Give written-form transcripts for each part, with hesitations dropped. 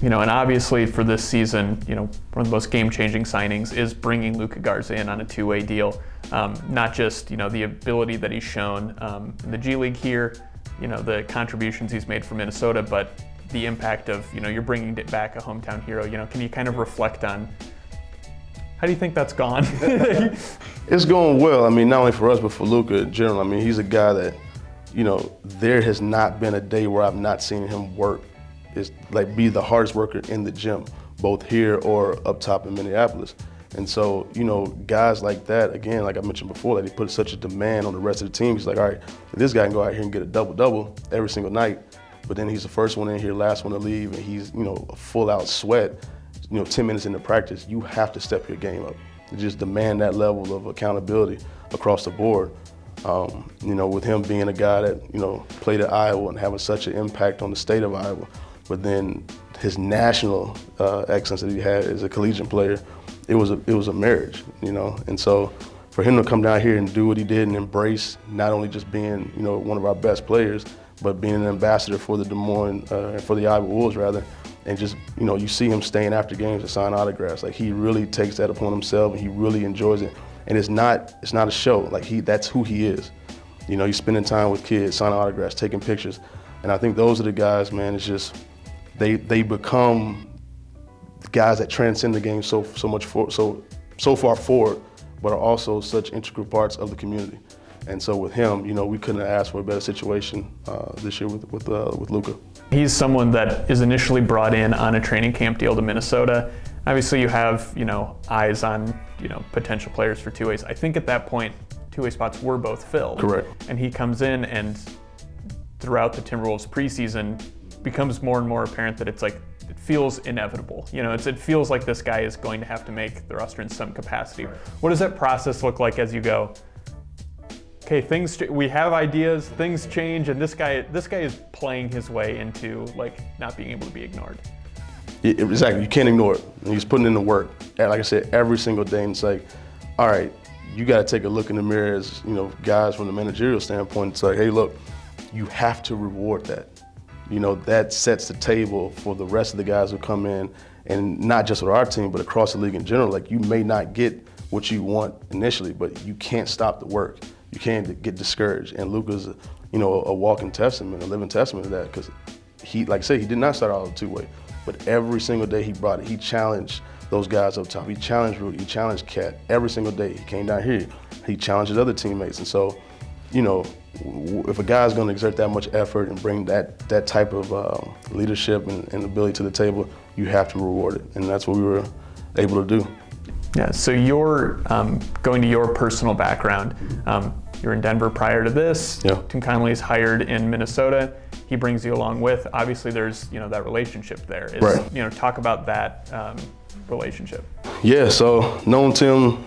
And obviously for this season, one of the most game-changing signings is bringing Luka Garza in on a two-way deal. Not just, the ability that he's shown in the G League here, the contributions he's made for Minnesota, but the impact of, you're bringing back a hometown hero. Can you kind of reflect on how do you think that's gone? It's going well. Not only for us, but for Luka in general. He's a guy that, there has not been a day where I've not seen him work. It's like be the hardest worker in the gym, both here or up top in Minneapolis. And so, guys like that, again, like I mentioned before, that he put such a demand on the rest of the team. He's like, all right, this guy can go out here and get a double-double every single night, but then he's the first one in here, last one to leave, and he's, a full-out sweat, 10 minutes into practice. You have to step your game up. You just demand that level of accountability across the board. With him being a guy that, played at Iowa and having such an impact on the state of Iowa, but then his national excellence that he had as a collegiate player, it was a marriage, And so for him to come down here and do what he did and embrace not only just being, one of our best players, but being an ambassador for the Des Moines, for the Iowa Wolves rather, and just, you see him staying after games to sign autographs. Like he really takes that upon himself and he really enjoys it. And it's not a show. Like that's who he is. He's spending time with kids, signing autographs, taking pictures. And I think those are the guys, man, it's just, they become guys that transcend the game so far forward, but are also such integral parts of the community. And so with him, we couldn't have asked for a better situation this year with Luka. He's someone that is initially brought in on a training camp deal to Minnesota. Obviously you have, eyes on, potential players for two ways. I think at that point, two-way spots were both filled. Correct. And he comes in and throughout the Timberwolves preseason becomes more and more apparent that it's like, it feels inevitable. It feels like this guy is going to have to make the roster in some capacity. Right. What does that process look like as you go, okay, we have ideas, things change, and this guy is playing his way into not being able to be ignored. Exactly, you can't ignore it. And he's putting in the work. And like I said, every single day, and it's like, all right, you got to take a look in the mirror as, guys from the managerial standpoint. It's like, hey, look, you have to reward that. That sets the table for the rest of the guys who come in, and not just with our team, but across the league in general. Like, you may not get what you want initially, but you can't stop the work. You can't get discouraged. And Luka's, a walking testament, a living testament to that, because he, like I said, he did not start out the two-way, but every single day he brought it. He challenged those guys up top. He challenged Rudy, he challenged Cat every single day. He came down here, he challenged his other teammates. And so, if a guy's going to exert that much effort and bring that type of leadership and ability to the table, you have to reward it, and that's what we were able to do. Yeah, so you're going to your personal background. You're in Denver prior to this. Yeah. Tim Connolly's hired in Minnesota. He brings you along with. Obviously, there's that relationship there. Right. Talk about that relationship. Yeah, so known Tim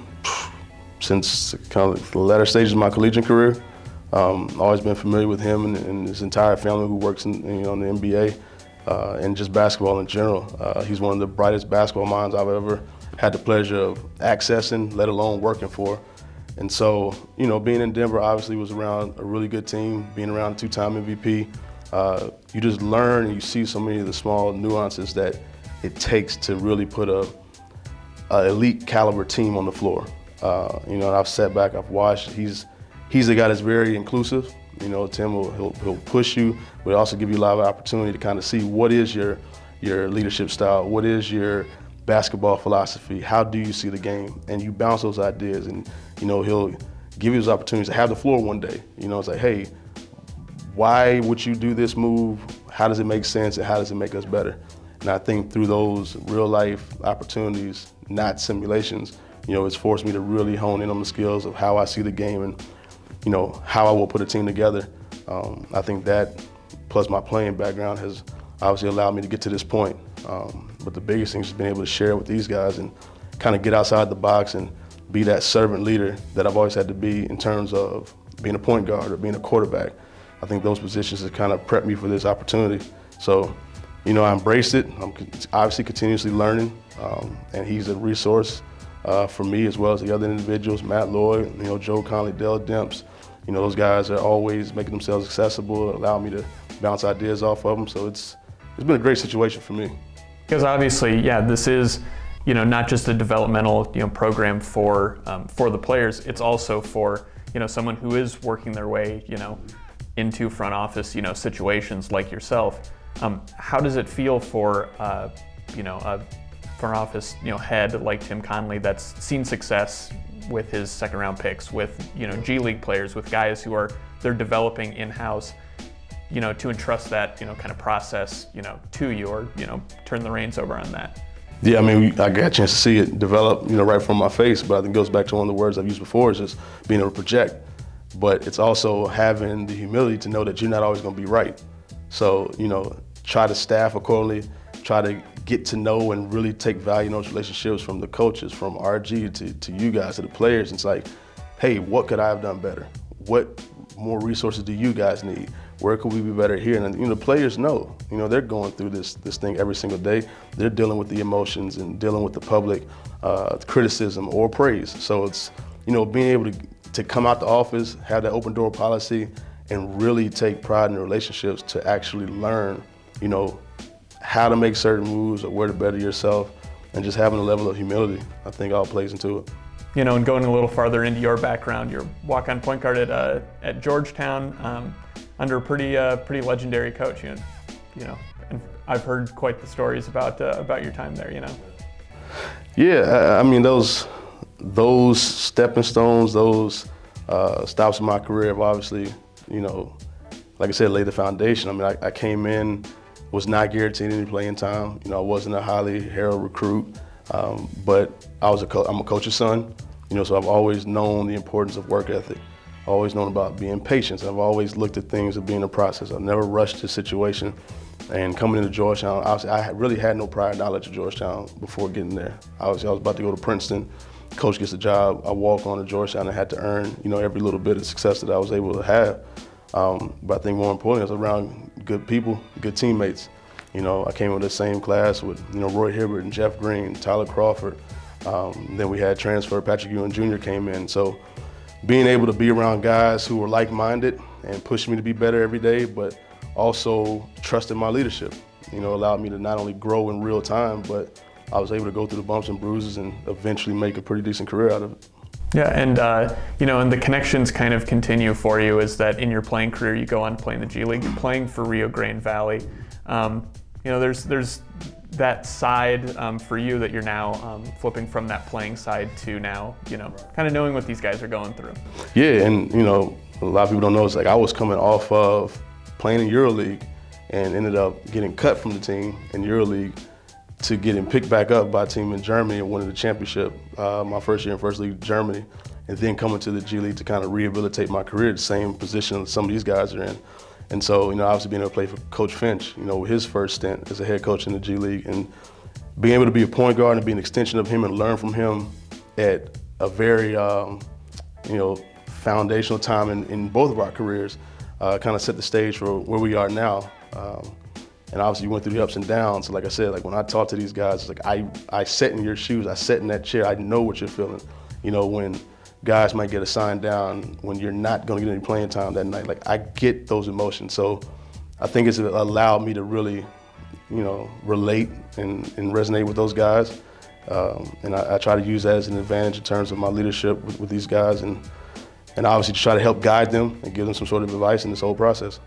since kind of the latter stages of my collegiate career. Always been familiar with him and his entire family who works in the NBA and just basketball in general. He's one of the brightest basketball minds I've ever had the pleasure of accessing, let alone working for. And so, being in Denver obviously was around a really good team, being around a two-time MVP. You just learn and you see so many of the small nuances that it takes to really put a elite caliber team on the floor. And I've sat back, I've watched. He's a guy that's very inclusive. Tim he'll push you, but also give you a lot of opportunity to kind of see what is your leadership style, what is your basketball philosophy, how do you see the game, and you bounce those ideas, and he'll give you those opportunities to have the floor one day. It's like, hey, why would you do this move? How does it make sense, and how does it make us better? And I think through those real life opportunities, not simulations, it's forced me to really hone in on the skills of how I see the game and how I will put a team together. I think that, plus my playing background, has obviously allowed me to get to this point. But the biggest thing is just being able to share with these guys and kind of get outside the box and be that servant leader that I've always had to be in terms of being a point guard or being a quarterback. I think those positions have kind of prepped me for this opportunity. So, I embraced it. I'm obviously continuously learning, and he's a resource for me as well as the other individuals, Matt Lloyd, Joe Conley, Dell Demps. Those guys are always making themselves accessible, allow me to bounce ideas off of them. So it's been a great situation for me. Because obviously, yeah, this is, not just a developmental, program for the players. It's also for, someone who is working their way, into front office, situations like yourself. How does it feel for, a front office, head like Tim Connelly that's seen success with his second round picks, with, G League players, with guys who they're developing in-house, to entrust that, kind of process, to you, or, turn the reins over on that? Yeah, I mean, I got a chance to see it develop, right from my face, but I think it goes back to one of the words I've used before, is just being able to project. But it's also having the humility to know that you're not always going to be right. So, try to staff accordingly, try to get to know and really take value in those relationships from the coaches, from RG to you guys, to the players. It's like, hey, what could I have done better? What more resources do you guys need? Where could we be better here? And the players know, they're going through this thing every single day. They're dealing with the emotions and dealing with the public criticism or praise. So it's, being able to come out the office, have that open door policy, and really take pride in the relationships to actually learn, how to make certain moves or where to better yourself, and just having a level of humility, I think all plays into it. And going a little farther into your background, you're walk-on point guard at Georgetown, under a pretty legendary coach. And I've heard quite the stories about your time there. Yeah, I mean those stepping stones, those stops in my career have obviously, like I said, laid the foundation. I mean, I came in, was not guaranteed any playing time. I wasn't a highly heralded recruit, but I'm a coach's son. So I've always known the importance of work ethic. I've always known about being patient. I've always looked at things as being a process. I've never rushed a situation. And coming into Georgetown, obviously, I really had no prior knowledge of Georgetown before getting there. I was about to go to Princeton. Coach gets the job. I walk on to Georgetown and had to earn, every little bit of success that I was able to have. But I think more importantly, I was around good people, good teammates. I came with the same class with, Roy Hibbert and Jeff Green, Tyler Crawford. Then we had transfer, Patrick Ewing Jr. came in. So being able to be around guys who were like-minded and pushed me to be better every day, but also trusted my leadership, allowed me to not only grow in real time, but I was able to go through the bumps and bruises and eventually make a pretty decent career out of it. Yeah, and and the connections kind of continue for you, is that in your playing career, you go on to play in the G League, playing for Rio Grande Valley. There's that side for you that you're now flipping from that playing side to now, kind of knowing what these guys are going through. Yeah, and a lot of people don't know, it's like I was coming off of playing in EuroLeague and ended up getting cut from the team in EuroLeague to getting picked back up by a team in Germany and winning the championship my first year in First League Germany, and then coming to the G League to kind of rehabilitate my career, the same position some of these guys are in. And so, obviously being able to play for Coach Finch, his first stint as a head coach in the G League, and being able to be a point guard and be an extension of him and learn from him at a very, foundational time in both of our careers, kind of set the stage for where we are now. And obviously you went through the ups and downs. So like I said, like when I talk to these guys, it's like I sat in your shoes, I sat in that chair, I know what you're feeling. When guys might get assigned down, when you're not gonna get any playing time that night, like I get those emotions. So I think it's allowed me to really, relate and resonate with those guys. And I try to use that as an advantage in terms of my leadership with these guys, and obviously to try to help guide them and give them some sort of advice in this whole process.